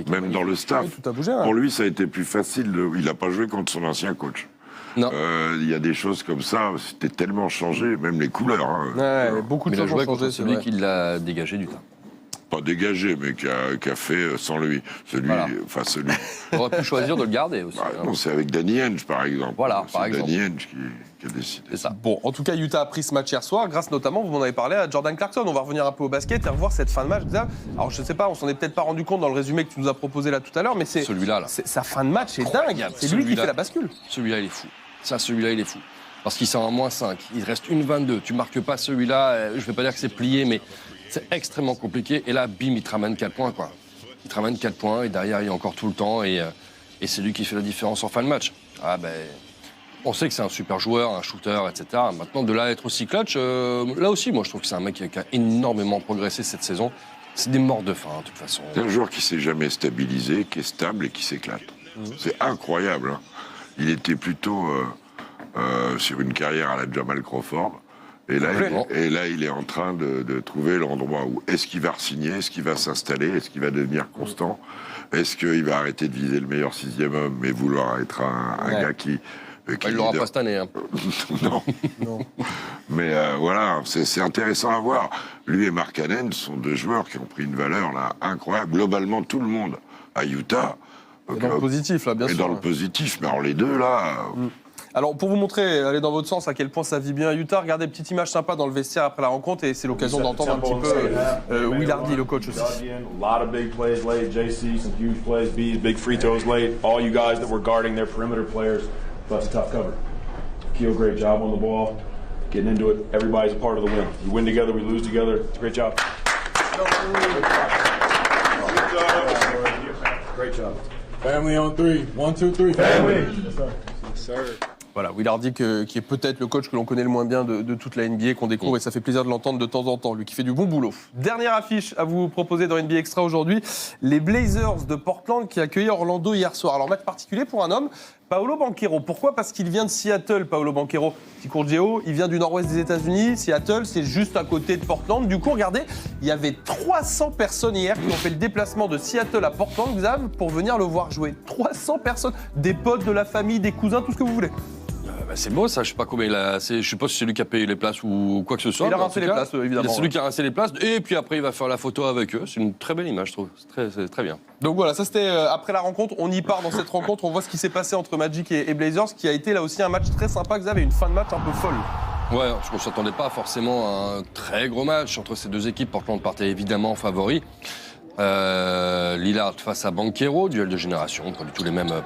S3: même dans le staff.
S2: Oui, tout a bougé. Hein.
S3: Pour lui, ça a été plus facile. Il n'a pas joué contre son ancien coach.
S4: Non.
S3: Il y a des choses comme ça, c'était tellement changé, même les couleurs. Hein.
S2: Beaucoup de choses ont changé.
S4: C'est celui qui l'a dégagé du temps.
S3: Pas dégagé, mais qui a fait sans lui. Celui.
S4: On aurait pu choisir de le garder aussi.
S3: Non, c'est avec Danny Ainge, par exemple.
S4: Voilà, par exemple.
S3: Danny Ainge qui a décidé.
S4: C'est ça.
S2: Bon, en tout cas, Utah a pris ce match hier soir, grâce notamment, vous m'en avez parlé, à Jordan Clarkson. On va revenir un peu au basket et revoir cette fin de match. Alors, je sais pas, on s'en est peut-être pas rendu compte dans le résumé que tu nous as proposé là tout à l'heure, mais
S4: celui-là, là.
S2: Sa fin de match est dingue. C'est lui qui fait la bascule.
S4: Celui-là, il est fou. Celui-là, il est fou. Parce qu'il sort en -5. Il reste une 22. Tu marques pas celui-là. Je vais pas dire que c'est plié, mais c'est extrêmement compliqué. Et là, bim, il te ramène 4 points, quoi. Il te ramène 4 points et derrière, il y a encore tout le temps. Et c'est lui qui fait la différence en fin de match. On sait que c'est un super joueur, un shooter, etc. Maintenant, de là à être aussi clutch, là aussi, moi, je trouve que c'est un mec qui a énormément progressé cette saison. C'est des morts de faim, de toute façon.
S3: C'est un joueur qui s'est jamais stabilisé, qui est stable et qui s'éclate. C'est incroyable. Hein. Il était plutôt sur une carrière à la Jamal Crawford. Et là, il est en train de trouver l'endroit où est-ce qu'il va re-signer, est-ce qu'il va s'installer, est-ce qu'il va devenir constant, est-ce qu'il va arrêter de viser le meilleur 6e homme et vouloir être un gars qui
S4: il l'aura pas cette année. Hein.
S3: Non. Mais voilà, c'est intéressant à voir. Lui et Markkanen sont deux joueurs qui ont pris une valeur là incroyable. Globalement, tout le monde à Utah.
S2: Dans le positif, là, bien sûr.
S3: Et dans le positif, mais alors les deux, là...
S2: Alors, pour vous montrer, aller dans votre sens, à quel point ça vit bien à Utah, regardez, petite image sympa dans le vestiaire après la rencontre, et c'est l'occasion d'entendre un petit peu Will Hardy, le coach aussi.
S13: A lot of big plays late, JC, some huge plays, B's, big free throws late. All you guys that were guarding their perimeter players, but it's a tough cover. Keel, great job on the ball. getting into it. Everybody's a part of the win. We win together, we lose together. It's a great job. Great job.
S10: Family on 3. 1, 2, 3. Family. Yes, sir.
S2: Yes, sir. Voilà, Will Hardy qui est peut-être le coach que l'on connaît le moins bien de toute la NBA, qu'on découvre et ça fait plaisir de l'entendre de temps en temps, lui qui fait du bon boulot. Dernière affiche à vous proposer dans NBA Extra aujourd'hui, les Blazers de Portland qui accueillaient Orlando hier soir. Alors match particulier pour un homme, Paolo Banchero. Pourquoi ? Parce qu'il vient de Seattle, Paolo Banchero. Petit cours de géo, il vient du nord-ouest des États-Unis. Seattle, c'est juste à côté de Portland. Du coup, regardez, il y avait 300 personnes hier qui ont fait le déplacement de Seattle à Portland, Xav, pour venir le voir jouer. 300 personnes, des potes, de la famille, des cousins, tout ce que vous voulez.
S4: C'est beau ça, je sais pas combien il a. Je sais pas si c'est lui qui a payé les places ou quoi que ce soit.
S2: Il a rincé les places, évidemment.
S4: C'est lui qui a rincé les places et puis après il va faire la photo avec eux. C'est une très belle image, je trouve. C'est très bien.
S2: Donc voilà, ça c'était après la rencontre. On y part dans cette rencontre. On voit ce qui s'est passé entre Magic et Blazers, qui a été là aussi un match très sympa. Xav, et une fin de match un peu folle.
S4: Ouais, je ne s'attendais pas forcément à un très gros match entre ces deux équipes. Portland partait évidemment favori. Lillard face à Banchero, duel de génération,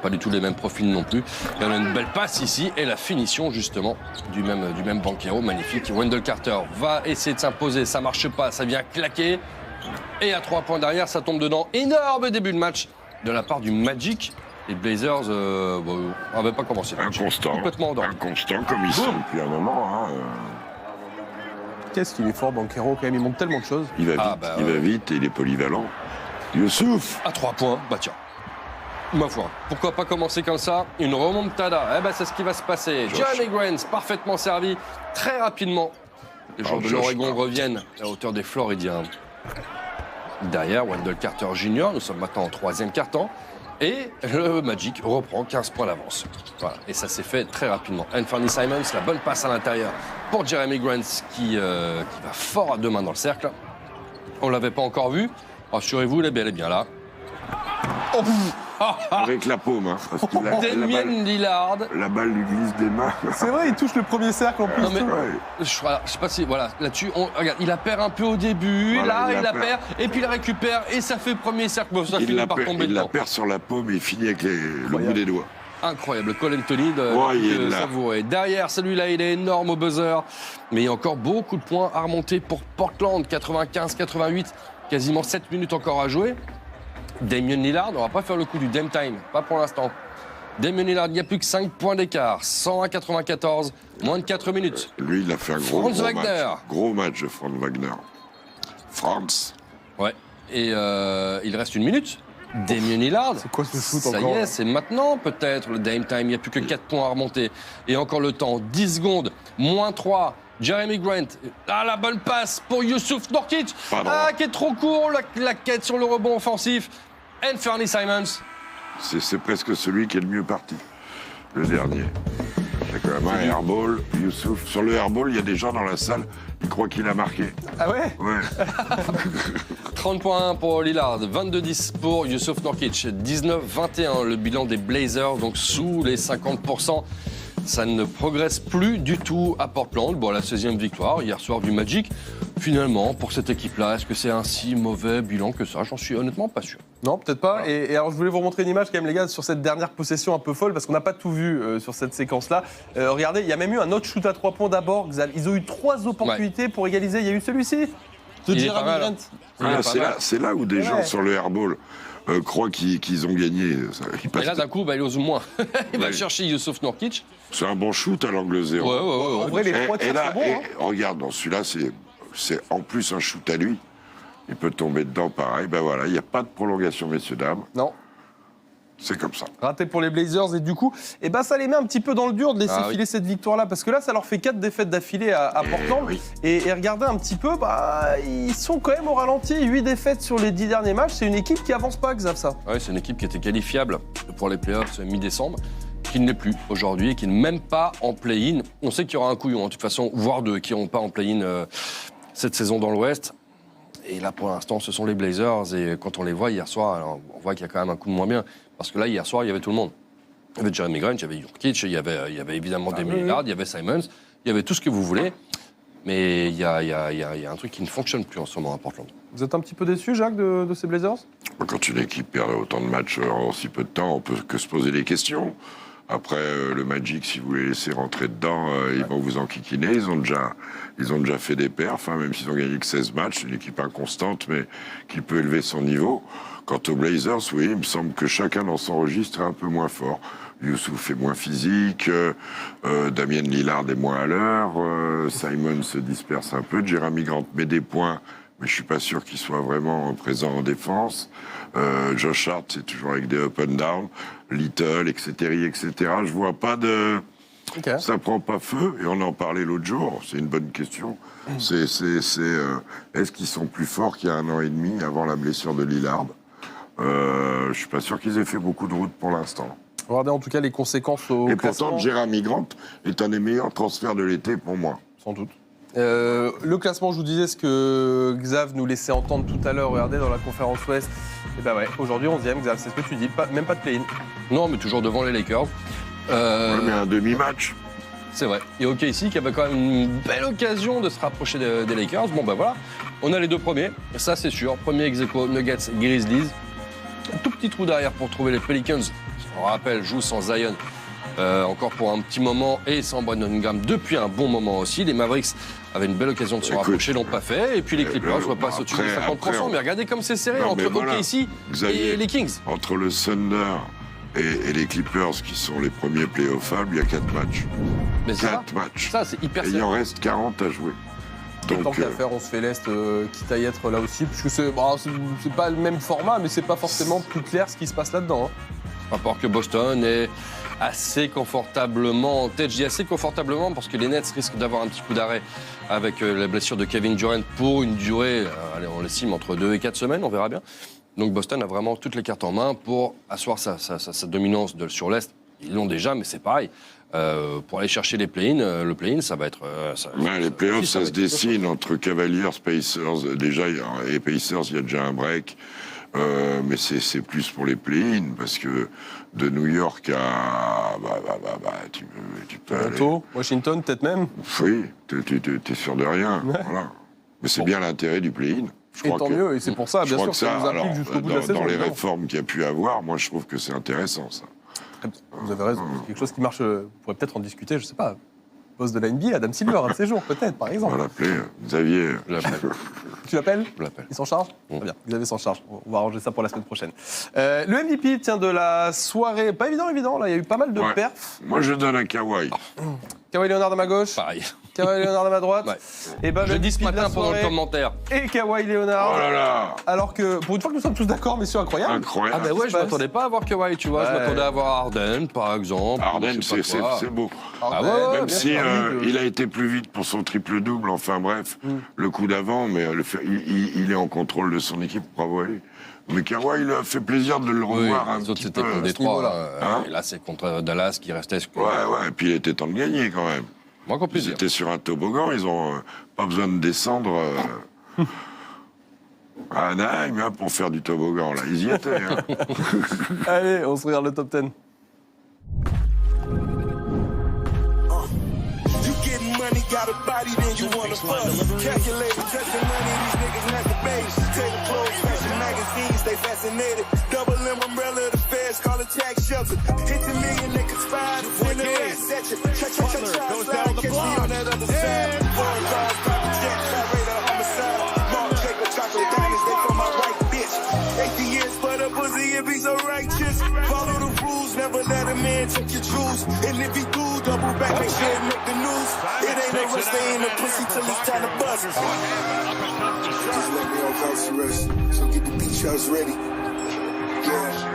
S4: pas du tout les mêmes profils non plus. Il y en a une belle passe ici et la finition justement du même Banchero, magnifique. Wendell Carter va essayer de s'imposer, ça marche pas, ça vient claquer et à 3 points derrière, ça tombe dedans. Énorme début de match de la part du Magic. Les Blazers n'avaient pas commencé.
S3: Inconstant.
S4: Complètement endormi.
S3: Inconstant comme ils sont depuis un moment. Hein.
S2: Qu'est-ce qu'il est fort, Banchero, quand même, il montre tellement de choses.
S3: Il va vite et il est polyvalent. Youssouf
S4: à 3 points, bah tiens. Ma foi, pourquoi pas commencer comme ça? Une remontada, c'est ce qui va se passer. Jeremy Grant, parfaitement servi, très rapidement. Les joueurs de l'Oregon reviennent à hauteur des Floridiens. Derrière, Wendell Carter Jr., nous sommes maintenant en 3e quart-temps. Et le Magic reprend 15 points d'avance. Voilà. Et ça s'est fait très rapidement. Anthony Simons, la bonne passe à l'intérieur pour Jeremy Grant qui va fort à 2 mains dans le cercle. On ne l'avait pas encore vu. Rassurez-vous, il est bien là.
S2: Oh,
S3: avec la paume, hein, parce que
S4: Damien Lillard.
S3: La balle lui glisse des mains.
S2: C'est vrai, il touche le premier cercle en plus.
S4: Non, mais, je sais pas si, voilà, là-dessus, regarde, il la perd un peu au début, voilà, là, il la perd, et puis il la récupère, et ça fait premier cercle. Bon, ça finit par tomber dedans.
S3: Il la perd sur la paume et finit avec le bout des doigts.
S4: Incroyable, Cole Anthony de savourer. Derrière, celui-là, il est énorme au buzzer. Mais il y a encore beaucoup de points à remonter pour Portland. 95-88, quasiment 7 minutes encore à jouer. Damien Lillard, on va pas faire le coup du Dame Time, pas pour l'instant. Damien Lillard, il n'y a plus que 5 points d'écart. 101-94, moins de 4 minutes.
S3: Lui, il a fait un gros match. Gros match de Franz Wagner. Franz.
S4: Ouais, et il reste 1 minute. Damien Lillard,
S2: c'est quoi ce shoot
S4: ça
S2: encore,
S4: y est, c'est maintenant peut-être le Dame Time, il n'y a plus que 4 points à remonter. Et encore le temps, 10 secondes, moins 3, Jeremy Grant, la bonne passe pour Youssouf Nurkic, qui est trop court, la quête sur le rebond offensif. Anthony Simons.
S3: C'est presque celui qui est le mieux parti, le dernier. Il y a quand même un airball, Youssouf. Sur le airball, il y a des gens dans la salle qui croient qu'il a marqué.
S2: Ah ouais?
S3: Ouais.
S4: 30 points pour Lillard, 22-10 pour Youssouf Nurkic, 19-21 le bilan des Blazers, donc sous les 50%. Ça ne progresse plus du tout à Portland. Bon, la 16e victoire hier soir du Magic. Finalement, pour cette équipe-là, est-ce que c'est un si mauvais bilan que ça? J'en suis honnêtement pas sûr.
S2: Non, peut-être pas. Et alors, je voulais vous remontrer une image quand même, les gars, sur cette dernière possession un peu folle, parce qu'on n'a pas tout vu sur cette séquence-là. Regardez, il y a même eu un autre shoot à 3 points d'abord. Ils ont eu 3 opportunités pour égaliser. Il y a eu celui-ci de Jeremy Grant.
S3: C'est là où des gens sur le airball croient qu'ils ont gagné.
S4: Et là, d'un coup, il ose moins. Il va chercher Youssouf Nurkic.
S3: C'est un bon shoot à l'angle 0.
S2: En vrai, les 3 tirs sont bons.
S3: Regarde, dans celui-là, c'est en plus un shoot à lui. Il peut tomber dedans pareil. Ben voilà, il n'y a pas de prolongation, messieurs, dames.
S2: Non.
S3: C'est comme ça.
S2: Raté pour les Blazers. Et du coup, ça les met un petit peu dans le dur de laisser filer cette victoire-là. Parce que là, ça leur fait 4 défaites d'affilée à Portland.
S3: Oui.
S2: Et regardez un petit peu, ils sont quand même au ralenti. 8 défaites sur les 10 derniers matchs. C'est une équipe qui avance pas, Xav, ça.
S4: Oui, c'est une équipe qui était qualifiable pour les playoffs mi-décembre, qui ne l'est plus aujourd'hui, qui n'est même pas en play-in. On sait qu'il y aura un couillon, de toute façon, voire 2 qui n'ont pas en play-in cette saison dans l'Ouest. Et là, pour l'instant, ce sont les Blazers. Et quand on les voit hier soir, alors, on voit qu'il y a quand même un coup de moins bien. Parce que là, hier soir, il y avait tout le monde. Il y avait Jeremy Grant, il y avait Nurkic, il y avait évidemment Damien Lillard, il y avait Simons, il y avait tout ce que vous voulez. Mais il y a un truc qui ne fonctionne plus en ce moment à Portland.
S2: Vous êtes un petit peu déçu, Jacques, de ces Blazers?
S3: Quand une équipe perd autant de matchs en si peu de temps, on peut que se poser des questions. Après, le Magic, si vous les laissez rentrer dedans, ils vont vous enquiquiner. Ils ont déjà fait des perfs, même s'ils ont gagné que 16 matchs. Une équipe inconstante, mais qui peut élever son niveau. Quant aux Blazers, oui, il me semble que chacun dans son registre est un peu moins fort. Youssouf est moins physique, Damian Lillard est moins à l'heure, Simon se disperse un peu, Jeremy Grant met des points, mais je suis pas sûr qu'il soit vraiment présent en défense. Josh Hart, c'est toujours avec des up and down, Little, etc., etc. Je vois pas de... Okay. Ça prend pas feu, et on en parlait l'autre jour, c'est une bonne question. Est-ce qu'ils sont plus forts qu'il y a 1 an et demi avant la blessure de Lillard? Je suis pas sûr qu'ils aient fait beaucoup de route pour l'instant.
S2: Regardez en tout cas les conséquences au
S3: et
S2: classement.
S3: Pourtant, Jeremy Grant est un des meilleurs transferts de l'été pour moi.
S2: Sans doute. Le classement, je vous disais ce que Xav nous laissait entendre tout à l'heure, regardez, dans la conférence Ouest. Et ben ouais, aujourd'hui 11e, Xav, c'est ce que tu dis, même pas de play-in.
S4: Non, mais toujours devant les Lakers.
S3: Ouais, mais un demi-match.
S4: C'est vrai. Et OKC qui avait quand même une belle occasion de se rapprocher des Lakers. Bon ben voilà, on a les 2 premiers, ça c'est sûr. Premier ex-aequo, Nuggets, Grizzlies. Un tout petit trou derrière pour trouver les Pelicans. On rappelle, joue sans Zion encore pour un petit moment et sans Brandon Ingram depuis un bon moment aussi. Les Mavericks avaient une belle occasion de se rapprocher, l'ont pas fait. Et puis les Clippers, je vois pas au-dessus de 50%. Mais regardez comme c'est serré entre OKC et les Kings.
S3: Entre le Thunder et les Clippers, qui sont les premiers playoffables, il y a 4 matchs.
S4: Mais
S3: 4 matchs.
S4: Ça, c'est hyper
S3: serré. Et il en reste 40 à jouer.
S2: Donc, tant qu'à faire, on se fait l'Est, quitte à y être là aussi, puisque c'est pas le même format, mais c'est pas forcément plus clair ce qui se passe là-dedans.
S4: À part que Boston est assez confortablement en tête. Je dis assez confortablement parce que les Nets risquent d'avoir un petit coup d'arrêt avec la blessure de Kevin Durant pour une durée, allez, on l'estime, entre 2 et 4 semaines, on verra bien. Donc Boston a vraiment toutes les cartes en main pour asseoir sa dominance sur l'Est. Ils l'ont déjà, mais c'est pareil. Pour aller chercher les play-in, le play-in, ça va être...
S3: les playoffs, ça se dessine entre Cavaliers, Pacers. Déjà, et Pacers, il y a déjà un break. Mais c'est plus pour les play-in, parce que de New York à... tu peux
S2: Toronto,
S3: aller...
S2: Washington, peut-être même.
S3: Oui, t'es sûr de rien. Voilà. Mais c'est bien l'intérêt du play-in.
S2: Et tant mieux, et c'est pour ça, bien sûr, que ça nous implique jusqu'au bout de la saison.
S3: Dans les réformes qu'il y a pu avoir, moi, je trouve que c'est intéressant, ça.
S2: Vous avez raison, c'est quelque chose qui marche, vous pourrez peut-être en discuter, je sais pas, boss de la NBA, Adam Silver, un de ces jours, peut-être, par exemple.
S3: On va l'appeler, Xavier.
S2: Tu l'appelles?
S4: Je l'appelle.
S2: Il s'en charge? Très bien, Xavier s'en charge, on va arranger ça pour la semaine prochaine. Le MVP, tiens, de la soirée, pas évident, là, il y a eu pas mal de perfs.
S3: Moi, je donne à Kawhi.
S2: Kawhi Leonard à ma gauche.
S4: Pareil.
S2: Kawhi Leonard à ma droite.
S4: Ouais.
S2: Et ben,
S4: je dis ce matin pendant le commentaire.
S2: Et Kawhi Leonard.
S3: Oh là là.
S2: Alors que, pour une fois que nous sommes tous d'accord, messieurs, incroyable.
S3: Incroyable.
S4: Ah ben ouais, je m'attendais pas à voir Kawhi, tu vois. Ouais. Je m'attendais à voir Harden, par exemple.
S3: Harden, c'est beau.
S2: Harden,
S3: même si il a été plus vite pour son triple-double, enfin bref, le coup d'avant, mais il est en contrôle de son équipe, bravo à lui. Mais Kawhi, il a fait plaisir de le revoir un petit peu. C'était
S4: contre Détroit, et là c'est contre Dallas qui restait...
S3: Ouais, et puis il était temps de gagner quand même.
S4: Moi, qu'on puisse dire.
S3: Ils étaient sur un toboggan, ils ont pas besoin de descendre à Anaheim pour faire du toboggan, là, ils y étaient.
S2: Allez, on se regarde le top 10.
S14: Got a body, then you wanna fuck. Calculate, touching money, these niggas masturbating. Table clothes, fashion magazines, they fascinated. Double M umbrella, the feds call it tax shelter. Hit the million, they conspired to send the rest at you. Slide, catch me on that other side. Foreign cars, private jets, radar, homicide. Mark Jacob, chocolate diamonds, they from my right bitch. 80 years for the pussy, if he's so righteous. Follow the rules, never let a man take your jewels. And if he do, double back, make sure it make the news. It ain't no rush, stay in the pussy till it's time to bust. Just let me off house arrest, so get the beach house ready. Yeah.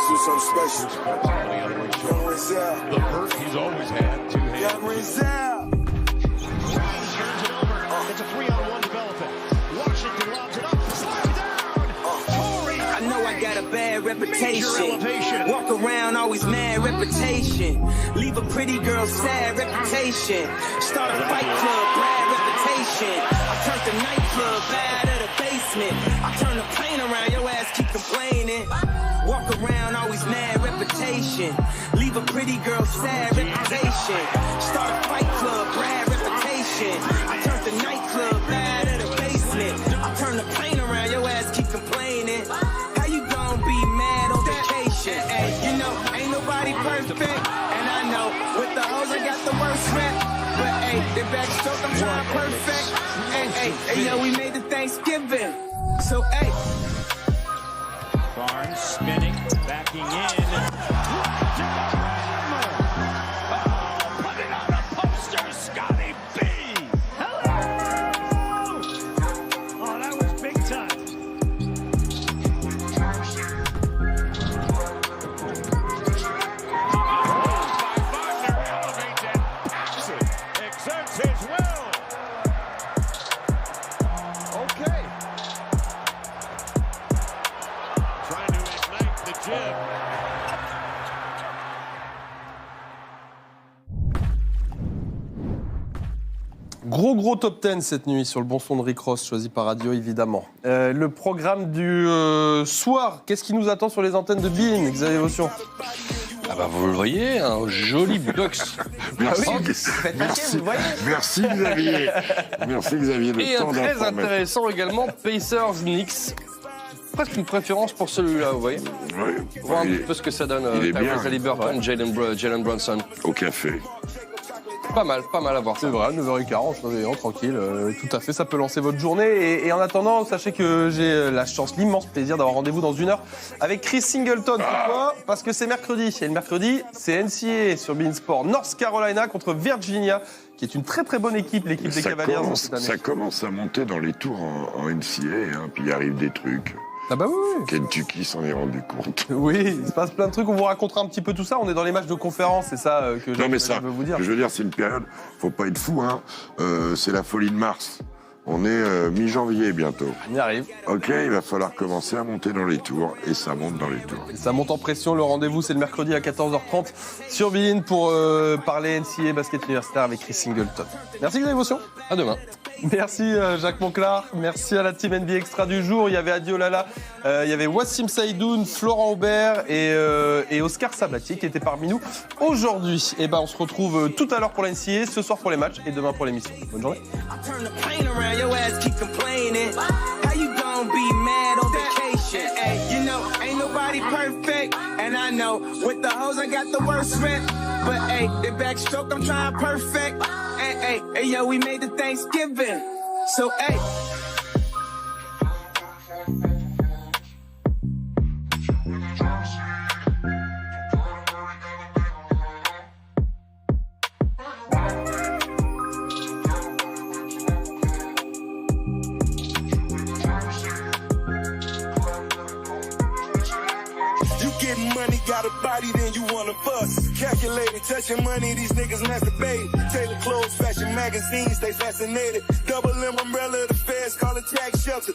S14: Do something special. Young Rizal. The hurt he's always had. Young Rizal.
S15: It's a 3-on-1 development. Washington lobs it up, slides down.
S16: I know I got a bad reputation. Walk around always mad reputation. Leave a pretty girl sad reputation. Start a fight club, bad reputation. I turned the nightclub bad at a basement. I turn the plane around, your ass keep complaining. Walk around always mad reputation. Leave a pretty girl sad reputation. Start a fight club, bad reputation. I turned the nightclub bad at a basement. I turn the plane around, your ass keep complaining. How you gon' be mad on that? nobody perfect, and I know with the hoes I got the worst rep. But hey, the backstroke I'm trying perfect. Hey, yo, we made the Thanksgiving. So hey.
S15: Barnes spinning, backing in. Put it on a poster, Scotty B. Hello! Oh, that was big time. Wagner elevates and passes. Exerts his will. Okay. Trying to ignite the gym.
S2: Gros top 10 cette nuit sur le bon son de Rick Ross, choisi par Radio évidemment. Le programme du soir, qu'est-ce qui nous attend sur les antennes de Bein, Xavier Votion?
S4: Ah bah vous le voyez, un joli Bucks.
S3: Merci.
S2: Ah oui,
S3: Merci.
S2: vous voyez.
S3: Merci Xavier. Merci Xavier. Le
S4: Et un
S3: temps
S4: très
S3: d'informer.
S4: intéressant également, Pacers-Knicks. Presque une préférence pour celui-là, vous voyez.
S3: Oui.
S4: Voir un petit peu ce que ça donne.
S3: il est bien.
S4: Tyrese Haliburton, Jalen Brunson.
S3: Au café.
S4: Pas mal à voir.
S2: C'est vrai, 9h40, tranquille, tout à fait, ça peut lancer votre journée. Et en attendant, sachez que j'ai la chance, l'immense plaisir d'avoir rendez-vous dans 1 heure avec Chris Singleton. Pourquoi ? Parce que c'est mercredi. Et le mercredi, c'est NCAA sur Bein Sport. North Carolina contre Virginia, qui est une très bonne équipe, l'équipe des Cavaliers cette année.
S3: Ça commence à monter dans les tours en NCAA, hein, puis il arrive des trucs.
S2: Ah bah oui.
S3: Kentucky s'en est rendu compte.
S2: Oui, il se passe plein de trucs, on vous racontera un petit peu tout ça. On est dans les matchs de conférence, c'est ça que je veux vous dire.
S3: Je veux dire, c'est une période, faut pas être fou, hein. C'est la folie de mars. On est mi-janvier bientôt.
S2: On y arrive.
S3: Ok, il va falloir commencer à monter dans les tours, et ça monte dans les tours.
S2: Et ça monte en pression, le rendez-vous c'est le mercredi à 14h30 sur Bein pour parler NCAA basket universitaire avec Chris Singleton. Merci Xavier Votion.
S4: À demain.
S2: Merci Jacques Monclar, merci à la team NBA Extra du jour. Il y avait Adio Lala, il y avait Wassim Saïdoun, Florent Aubert et Oscar Sabatier qui étaient parmi nous aujourd'hui. Et ben on se retrouve tout à l'heure pour la NCAA, ce soir pour les matchs et demain pour l'émission. Bonne journée.
S16: Your ass keep complaining. How you gonna be mad on vacation? Hey, you know, ain't nobody perfect. And I know, with the hoes, I got the worst rep. But hey, the backstroke, I'm trying perfect. Hey, yo, we made the Thanksgiving. So, hey.
S14: Money got a body, then you wanna fuss. Calculated, touching money, these niggas masturbate. Tailor clothes, fashion magazines, they fascinated. Double M umbrella, the feds call it tax shelter.